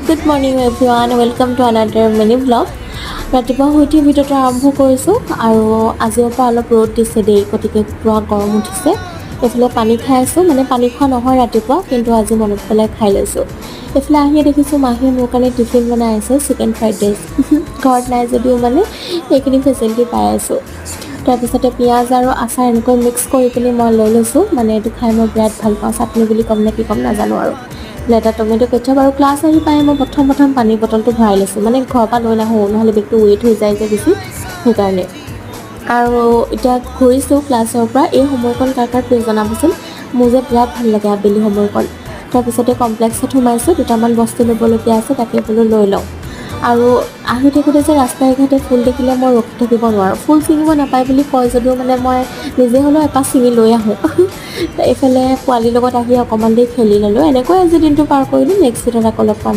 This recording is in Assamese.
Good morning everyone, welcome to another mini vlog. ৰাতিপুৱা শুই ভিডিঅ'টো আৰম্ভ কৰিছোঁ আৰু আজিৰ পৰা অলপ ৰ'দ দিছে দেই, গতিকে পুৰা গৰম উঠিছে। এইফালে পানী খাই আছোঁ, মানে পানী খোৱা নহয় ৰাতিপুৱা, কিন্তু আজি মনত পেলাই খাই লৈছোঁ। এইফালে আহিয়ে দেখিছোঁ মাহীয়ে মোৰ কাৰণে টিফিন বনাই আছে, চিকেন ফ্ৰাইড ৰাইচ। ঘৰত নাই যদিও মানে এইখিনি ফেচিলিটি পাই আছোঁ। তাৰপিছতে পিঁয়াজ আৰু আচাৰ এনেকৈ মিক্স কৰি পিনি মই লৈ লৈছোঁ, মানে এইটো খাই মই বিৰাট ভাল পাওঁ। চাটনি বুলি ক'ম নে কি ক'ম নাজানো আৰু। এটা টমেটো কেচাপ আৰু ক্লাছ আহি পাই মই প্ৰথম পানীৰ বটলটো ভৰাই লৈছোঁ, মানে ঘৰৰ পৰা লৈ নাহোঁ, নহ'লে বেগটো ৱেইট হৈ যায় যে বেছি, সেইকাৰণে। আৰু এতিয়া ঘূৰিছোঁ ক্লাছৰ পৰা। এই সময়কণ কাৰ প্লিজ জনাবচোন, মোৰ যে বিৰাট ভাল লাগে আবেলি সময়কণ। তাৰপিছতে কমপ্লেক্সত সোমাইছোঁ, দুটামান বস্তু ল'বলগীয়া আছে, তাকে বোলো লৈ লওঁ। আৰু আহি থাকোঁতে যে ৰাস্তাই ঘাটে ফুল দেখিলে মই ৰখি থাকিব নোৱাৰোঁ। ফুল ছিঙিব নাপায় বুলি কয় যদিও মানে মই নিজে হ'লেও এপাহ ছিঙি লৈ আহোঁ। এইফালে পোৱালিৰ লগত আহি অকণমান দেৰি খেলি ল'লোঁ, এনেকৈ আজি দিনটো পাৰ কৰিলোঁ। নেক্সট ভিডিঅ'ত আকৌ লগ পাম।